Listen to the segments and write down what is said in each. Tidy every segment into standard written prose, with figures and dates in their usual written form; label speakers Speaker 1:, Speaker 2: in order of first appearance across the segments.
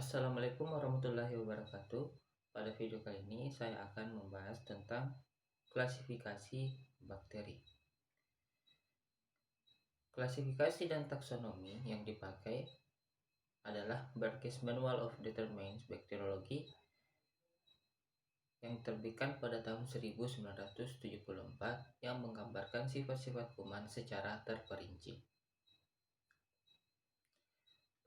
Speaker 1: Assalamualaikum warahmatullahi wabarakatuh. Pada video kali ini saya akan membahas tentang klasifikasi bakteri. Klasifikasi dan taksonomi yang dipakai adalah Berkeley's Manual of Determined Bacteriology yang terbitkan pada tahun 1974 yang menggambarkan sifat-sifat kuman secara terperinci.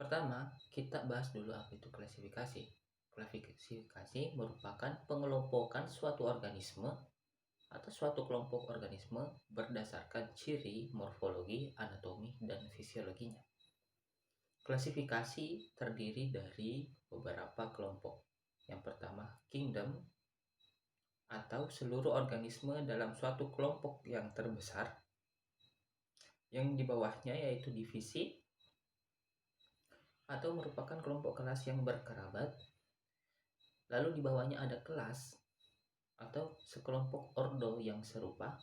Speaker 1: Pertama, kita bahas dulu apa itu klasifikasi. Klasifikasi merupakan pengelompokan suatu organisme atau suatu kelompok organisme berdasarkan ciri, morfologi, anatomi, dan fisiologinya. Klasifikasi terdiri dari beberapa kelompok. Yang pertama, kingdom atau seluruh organisme dalam suatu kelompok yang terbesar. Yang di bawahnya yaitu divisi atau merupakan kelompok kelas yang berkerabat. Lalu di bawahnya ada kelas atau sekelompok ordo yang serupa.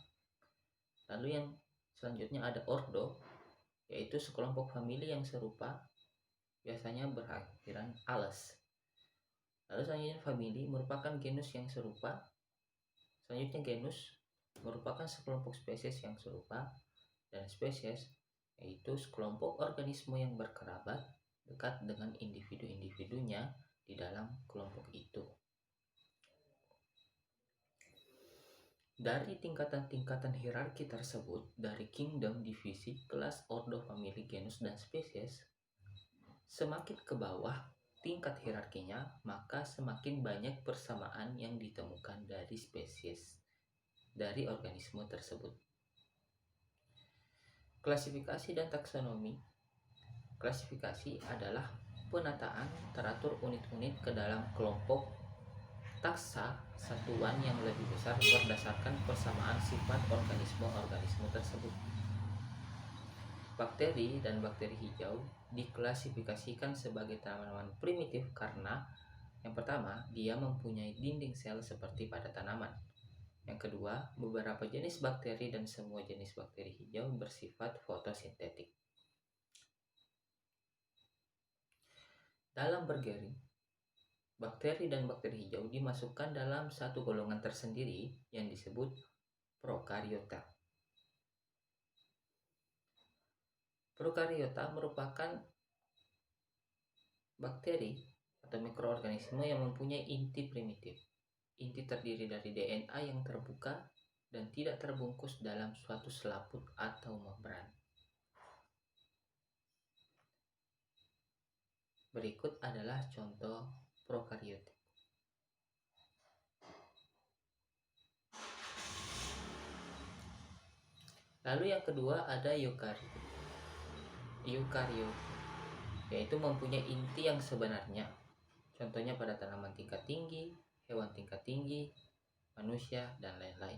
Speaker 1: Lalu yang selanjutnya ada ordo, yaitu sekelompok famili yang serupa, biasanya berakhiran ales. Lalu selanjutnya famili merupakan genus yang serupa. Selanjutnya genus merupakan sekelompok spesies yang serupa, dan spesies yaitu sekelompok organisme yang berkerabat dekat dengan individu-individunya di dalam kelompok itu. Dari tingkatan-tingkatan hierarki tersebut, dari kingdom, divisi, kelas, ordo, famili, genus, dan spesies, semakin ke bawah tingkat hierarkinya, maka semakin banyak persamaan yang ditemukan dari spesies dari organisme tersebut. Klasifikasi dan taksonomi. Klasifikasi adalah penataan teratur unit-unit ke dalam kelompok taksa satuan yang lebih besar berdasarkan persamaan sifat organisme-organisme tersebut. Bakteri dan bakteri hijau diklasifikasikan sebagai tanaman primitif karena yang pertama, dia mempunyai dinding sel seperti pada tanaman. Yang kedua, beberapa jenis bakteri dan semua jenis bakteri hijau bersifat fotosintetik. Dalam bergering, bakteri dan bakteri hijau dimasukkan dalam satu golongan tersendiri yang disebut prokariota. Prokariota merupakan bakteri atau mikroorganisme yang mempunyai inti primitif. Inti terdiri dari DNA yang terbuka dan tidak terbungkus dalam suatu selaput atau membran. Berikut adalah contoh prokariotik. Lalu yang kedua ada eukariot. Eukariot yaitu mempunyai inti yang sebenarnya. Contohnya pada tanaman tingkat tinggi, hewan tingkat tinggi, manusia, dan lain-lain.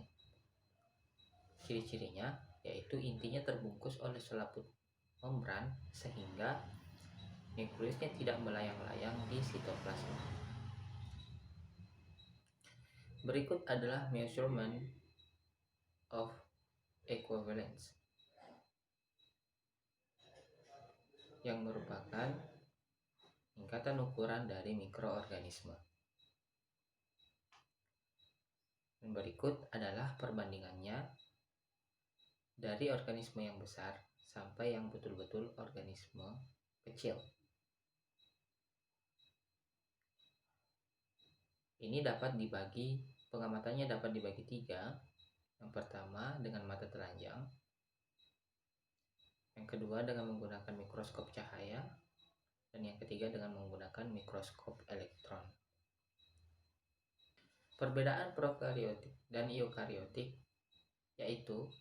Speaker 1: Ciri-cirinya yaitu intinya terbungkus oleh selaput membran sehingga nukleusnya tidak melayang-layang di sitoplasma. Berikut adalah measurement of equivalence yang merupakan tingkatan ukuran dari mikroorganisme. Dan berikut adalah perbandingannya dari organisme yang besar sampai yang betul-betul organisme kecil. Ini pengamatannya dapat dibagi 3. Yang pertama dengan mata telanjang. Yang kedua dengan menggunakan mikroskop cahaya. Dan yang ketiga dengan menggunakan mikroskop elektron. Perbedaan prokariotik dan eukariotik yaitu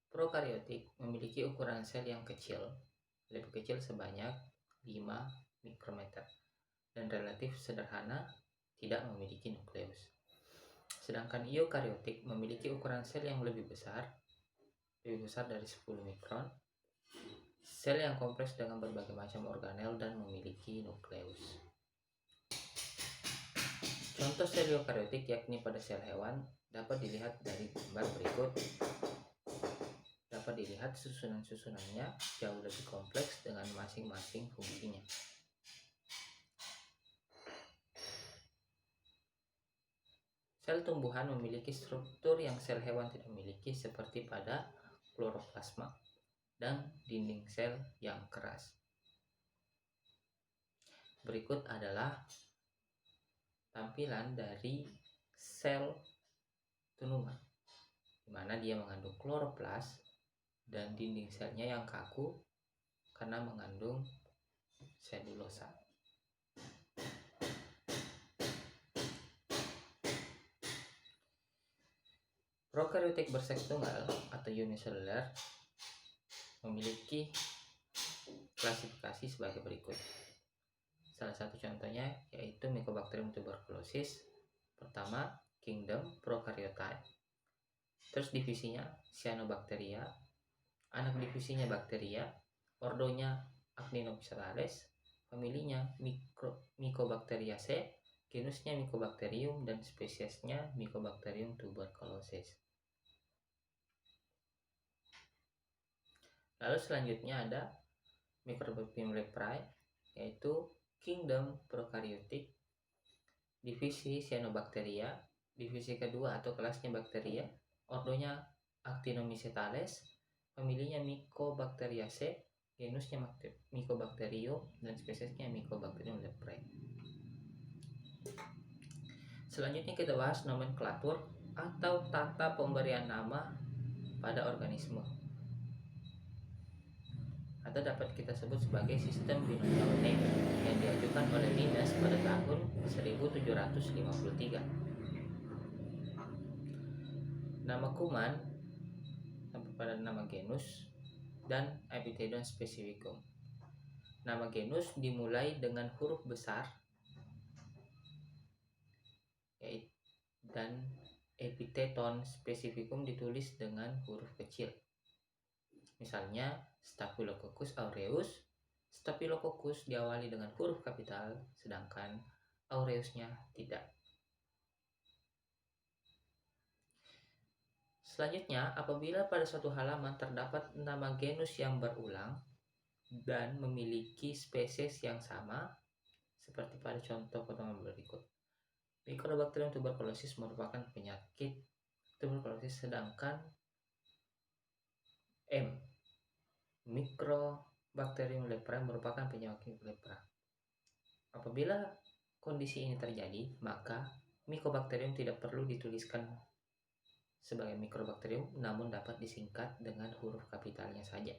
Speaker 1: prokariotik memiliki ukuran sel yang kecil, lebih kecil sebanyak 5 mikrometer, dan relatif sederhana, tidak memiliki nukleus. Sedangkan eukariotik memiliki ukuran sel yang lebih besar dari 10 mikron, sel yang kompleks dengan berbagai macam organel dan memiliki nukleus. Contoh sel eukariotik yakni pada sel hewan dapat dilihat dari gambar berikut. Dapat dilihat susunan-susunannya jauh lebih kompleks dengan masing-masing fungsinya. Sel tumbuhan memiliki struktur yang sel hewan tidak memiliki seperti pada kloroplasma dan dinding sel yang keras. Berikut adalah tampilan dari sel tunuman, di mana dia mengandung kloroplas dan dinding selnya yang kaku karena mengandung selulosa. Prokaryotik berseks tunggal atau uniselular memiliki klasifikasi sebagai berikut. Salah satu contohnya yaitu Mycobacterium tuberculosis. Pertama, kingdom Prokaryote. Terus divisinya Cyanobacteria, anak divisinya Bacteria, ordonya Actinobacillus, familinya Mycobacteriaceae, genusnya Mycobacterium, dan spesiesnya Mycobacterium tuberculosis. Lalu selanjutnya ada Microbacterium leprae, yaitu kingdom prokaryotik, divisi Cyanobacteria, divisi kedua atau kelasnya Bacteria, ordonya Actinomycetes, familinya Mycobacteriaceae, genusnya Mycobacterium, dan spesiesnya Mycobacterium leprae. Selanjutnya kita bahas nomenklatur atau tata pemberian nama pada organisme, atau dapat kita sebut sebagai sistem binomial name yang diajukan oleh Linnaeus pada tahun 1753. Nama kuman sampai pada nama genus dan epithelon specificum. Nama genus dimulai dengan huruf besar dan epithelon specificum ditulis dengan huruf kecil. Misalnya Staphylococcus aureus, Staphylococcus diawali dengan huruf kapital, sedangkan aureusnya tidak. Selanjutnya, apabila pada suatu halaman terdapat nama genus yang berulang dan memiliki spesies yang sama, seperti pada contoh potongan berikut. Mycobacterium tuberculosis merupakan penyakit tuberkulosis, sedangkan Mycobacterium leprae merupakan penyakit lepra. Apabila kondisi ini terjadi, maka Mycobacterium tidak perlu dituliskan sebagai Mycobacterium, namun dapat disingkat dengan huruf kapitalnya saja.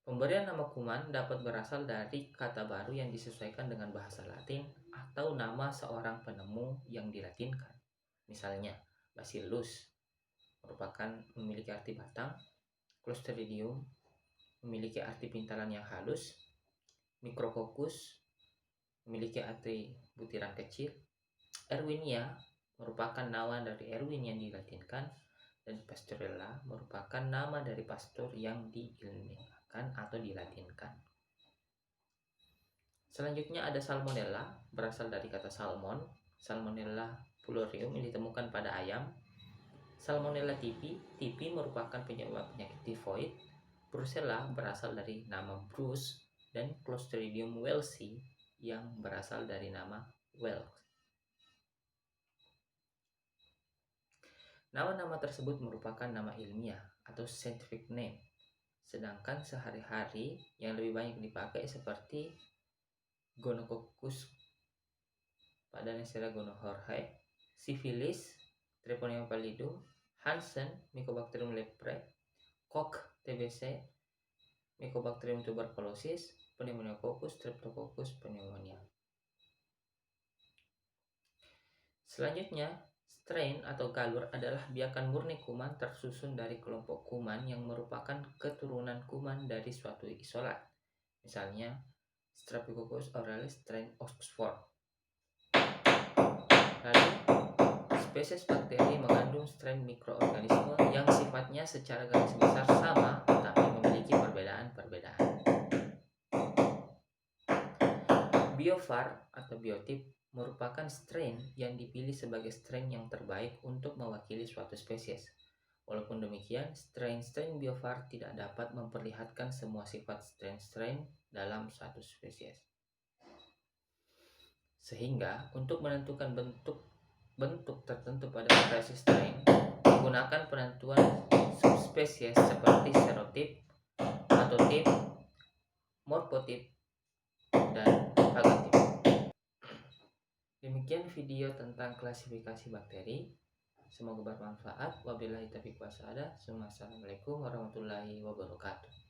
Speaker 1: Pemberian nama kuman dapat berasal dari kata baru yang disesuaikan dengan bahasa Latin atau nama seorang penemu yang dilatinkan. Misalnya, Bacillus merupakan memiliki arti batang, Clostridium memiliki arti pintalan yang halus, Micrococcus memiliki arti butiran kecil, Erwinia merupakan nama dari Erwin yang dilatinkan, dan Pastorella merupakan nama dari pastor yang diilmiahkan atau dilatinkan. Selanjutnya ada Salmonella, berasal dari kata salmon, Salmonella fluorium yang ditemukan pada ayam. Salmonella tipi merupakan penyebab penyakit tifoid. Brucella berasal dari nama Bruce, dan Clostridium welsii yang berasal dari nama Welch. Nama-nama tersebut merupakan nama ilmiah atau scientific name, sedangkan sehari-hari yang lebih banyak dipakai seperti Gonococcus pada Neisseria gonorrhoeae, Syphilis, Treponema pallidum, Hansen, Mycobacterium leprae, Koch TBC, Mycobacterium tuberculosis, Pneumococcus, Streptococcus pneumonia. Selanjutnya, strain atau galur adalah biakan murni kuman tersusun dari kelompok kuman yang merupakan keturunan kuman dari suatu isolat. Misalnya, Streptococcus aureus strain Oxford. Lalu, spesies bakteri mengandung strain mikroorganisme yang sifatnya secara garis besar sama tetapi memiliki perbedaan-perbedaan. Biovar atau biotip merupakan strain yang dipilih sebagai strain yang terbaik untuk mewakili suatu spesies. Walaupun demikian, strain-strain biovar tidak dapat memperlihatkan semua sifat strain-strain dalam suatu spesies. Sehingga untuk menentukan bentuk tertentu pada variasi strain menggunakan penentuan subspesies seperti serotip, patotip, morfotip, dan phagotip. Demikian video tentang klasifikasi bakteri. Semoga bermanfaat. Wabillahi taufiq wal hidayah. Assalamualaikum warahmatullahi wabarakatuh.